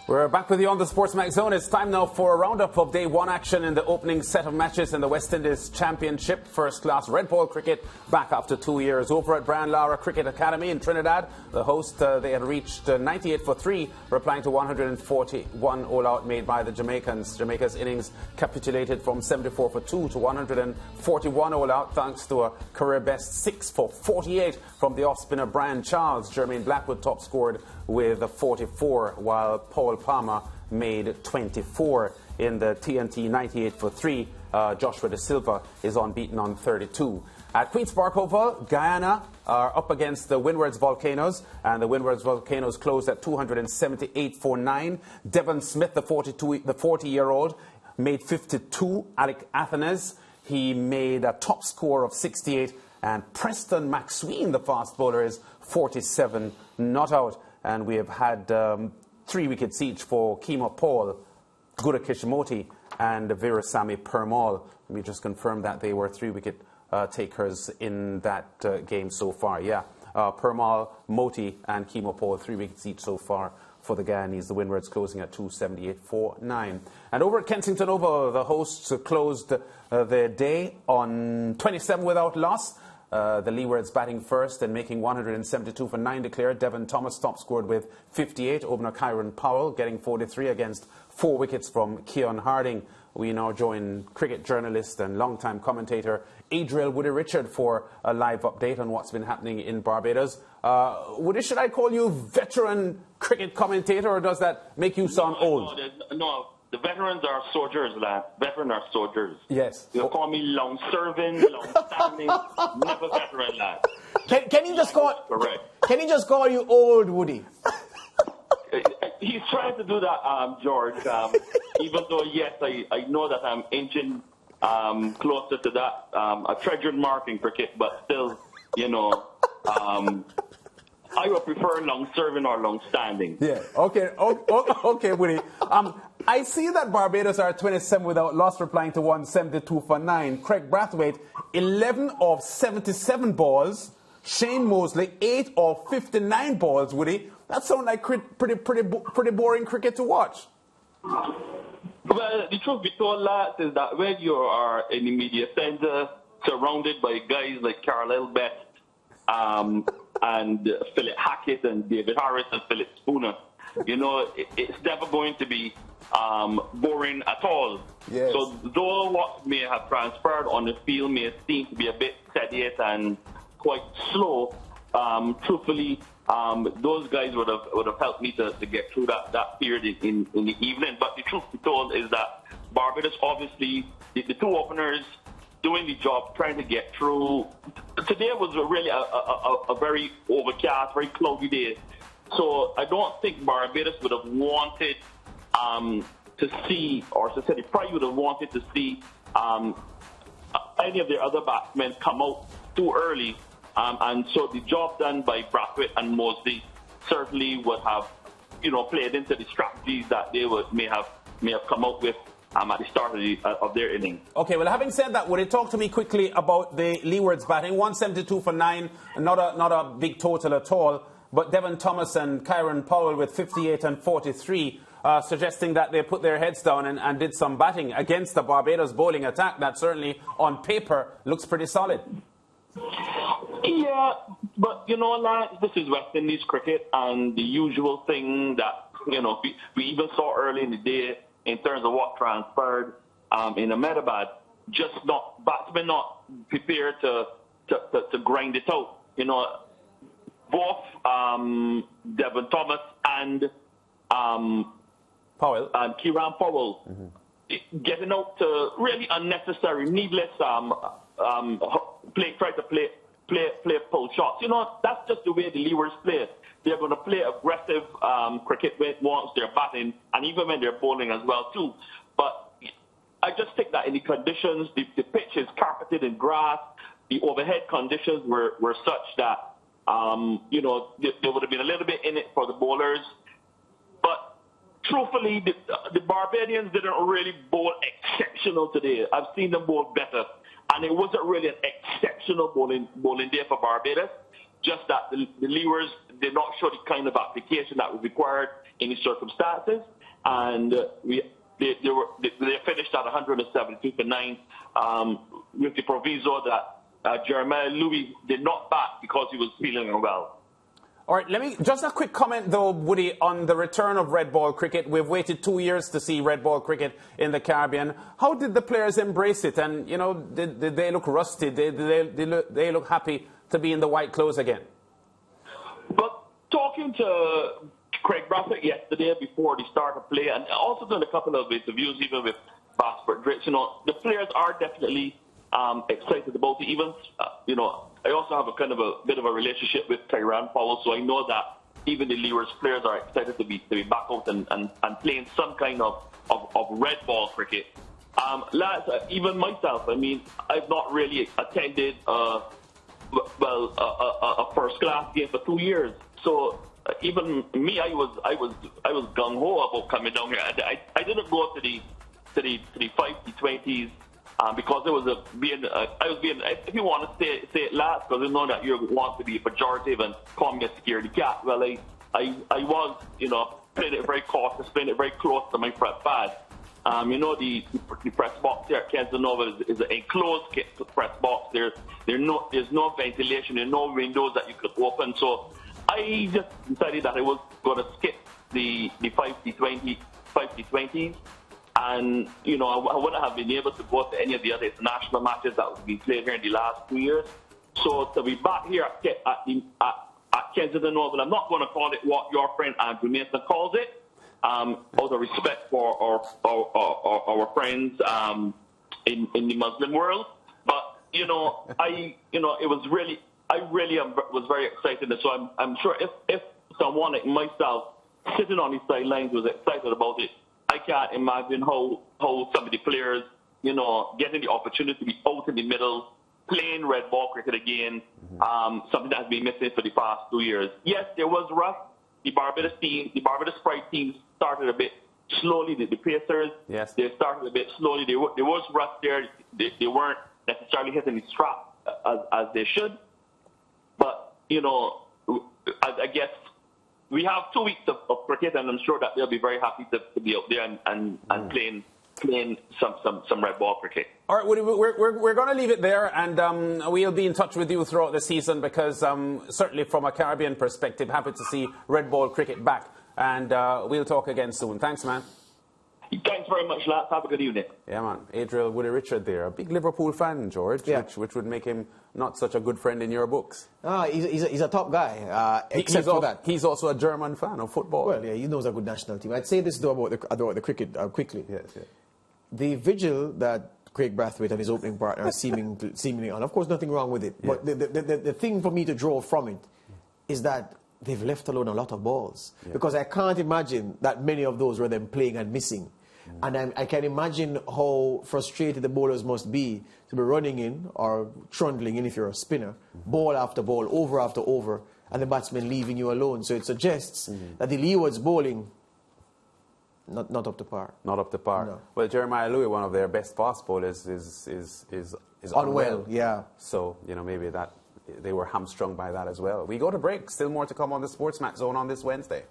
We're back with you on the SportsMax Zone. It's time now for a roundup of day one action in the opening set of matches in the West Indies Championship. First class red ball cricket back after 2 years. Over at Brian Lara Cricket Academy in Trinidad, the host, they had reached 98 for 3, replying to 141 all-out made by the Jamaicans. Jamaica's innings capitulated from 74 for 2 to 141 all-out thanks to a career best 6 for 48 from the off-spinner Brian Charles. Jermaine Blackwood top scored with a 44, while Paul Palmer made 24 in the TNT 98 for 3. Joshua De Silva is unbeaten on 32. At Queen's Park Oval, Guyana are up against the Windward's Volcanoes, and the Windward's Volcanoes closed at 278 for 9. Devon Smith, the 40-year-old, made 52. Alec Athenes, he made a top score of 68. And Preston McSween, the fast bowler, is 47 not out. And we have had 3 wickets each for Kemo Paul, Gura Kishimoti, and Virasamy Permal. Let me just confirm that they were 3-wicket takers in that game so far. Yeah, Permal, Moti, and Kemo Paul, 3 wickets each so far for the Guyanese. The Windwards closing at 278 for 9. And over at Kensington Oval, the hosts closed their day on 27 without loss. The Leewards batting first and making 172 for 9 declared. Devon Thomas top scored with 58. Opener Kyron Powell getting 43 against 4 wickets from Keon Harding. We now join cricket journalist and longtime commentator Adriel Woody Richard for a live update on what's been happening in Barbados. Woody, should I call you veteran cricket commentator, or does that make you sound old? No. The veterans are soldiers, lad. Veterans are soldiers. Yes. You call me long-serving, long-standing, never veteran, lad. Can he just call? Correct. Can he just call you old, Woody? He's trying to do that, George. Even though, yes, I know that I'm inching closer to that. A treasured mark in cricket, but still, you know, I would prefer long-serving or long-standing. Yeah. Okay. Okay, Woody. I see that Barbados are 27 without loss, replying to 172 for 9. Craig Brathwaite, 11 of 77 balls. Shane Mosley, 8 of 59 balls, Woody. That sounds like pretty boring cricket to watch. Well, the truth be told, lads, is that when you are in the media center, surrounded by guys like Carlisle Best, and Philip Hackett and David Harris and Philip Spooner, you know, it's never going to be boring at all. Yes. So though what may have transpired on the field may seem to be a bit tedious and quite slow, truthfully, those guys would have helped me to get through that period in the evening. But the truth be told is that Barbados, obviously, the 2 openers doing the job, trying to get through. Today was really a very overcast, very cloudy day. So I don't think Barbados would have wanted to see, or to say they probably would have wanted to see any of their other batsmen come out too early. And so the job done by Brathwaite and Mosley certainly would have, you know, played into the strategies that they may have come out with at the start of their inning. Okay, well, having said that, would you talk to me quickly about the Leeward's batting? 172 for 9, not a big total at all. But Devon Thomas and Kyron Powell with 58 and 43, suggesting that they put their heads down and did some batting against the Barbados bowling attack that certainly, on paper, looks pretty solid. Yeah, but, you know, lads, this is West Indies cricket, and the usual thing that, you know, we even saw early in the day in terms of what transpired in Ahmedabad, batsmen not prepared to grind it out. You know, both Devon Thomas and Powell and Kieran Powell getting out to really unnecessary, needless try to play pull shots. You know, that's just the way the Leewards play. They're going to play aggressive cricket once they're batting, and even when they're bowling as well too. But I just think that in the conditions, the pitch is carpeted in grass. The overhead conditions were such that you know, there would have been a little bit in it for the bowlers. But truthfully, the Barbadians didn't really bowl exceptional today. I've seen them bowl better. And it wasn't really an exceptional bowling day for Barbados. Just that the Leewards did not show the kind of application that was required in the circumstances. and they finished at 172-9 with the proviso that Jeremiah Louis did not bat because he was feeling unwell. All right, just a quick comment, though, Woody, on the return of red ball cricket. We've waited 2 years to see red ball cricket in the Caribbean. How did the players embrace it? And, you know, did they look rusty? Did they look happy to be in the white clothes again? But talking to Craig Brathwaite yesterday before the start of play, and also done a couple of interviews, even with Passport Dritz, you know, the players are definitely excited about it. Even, you know, I also have a bit of a relationship with Tyran Powell, so I know that even the Leeward's players are excited to be back out and playing some kind of red ball cricket. Lads, even myself, I mean, I've not really attended a first class game for 2 years. So even me, I was gung ho about coming down here. I didn't go to the 50-20s. Because I was being, if you want to say it last, because I know that you want to be pejorative and call me a scaredy cat. Well, I was, you know, playing it very cautious, playing it very close to my prep pad. You know, the press box there at Kensington Oval is an enclosed press box. There's no ventilation, there's no windows that you could open. So I just decided that I was going to skip the 50-20s. And, you know, I wouldn't have been able to go to any of the other international matches that would be played here in the last 2 years. So to be back here at Kensington Oval, I'm not going to call it what your friend Andrew Mason calls it, out of respect for our friends in the Muslim world. But, you know, I really was very excited. And so I'm sure if someone like myself sitting on the sidelines was excited about it, I can't imagine how some of the players, you know, getting the opportunity to be out in the middle, playing red ball cricket again, something that has been missing for the past 2 years. Yes, there was rust. The Barbados Pride team started a bit slowly. The Pacers, yes, they started a bit slowly. There was rust there. They weren't necessarily hitting the strap as they should. But, you know, I guess we have 2 weeks of cricket, and I'm sure that they'll be very happy to be out there and playing some red ball cricket. All right, Woody, we're going to leave it there, and we'll be in touch with you throughout the season because certainly from a Caribbean perspective, happy to see red ball cricket back, and we'll talk again soon. Thanks, man. Thanks very much, lads. Have a good evening. Yeah, man. Adriel Woody Richard there, a big Liverpool fan, George, yeah, which would make him not such a good friend in your books. He's a top guy. He's also a German fan of football. Well, yeah, he knows a good national team. I'd say this though about the cricket quickly. Yes, yeah. The vigil that Craig Brathwaite and his opening partner seemingly on, of course, nothing wrong with it. Yeah. But the thing for me to draw from it is that they've left alone a lot of balls. Yeah. Because I can't imagine that many of those were them playing and missing. And I can imagine how frustrated the bowlers must be to be running in or trundling in if you're a spinner, ball after ball, over after over, and the batsman leaving you alone. So it suggests that the Leeward's bowling, not up to par. Not up to par. No. Well, Jeremiah Louis, one of their best fast bowlers, is unwell. Yeah. So, you know, maybe that they were hamstrung by that as well. We go to break. Still more to come on the SportsMax Zone on this Wednesday.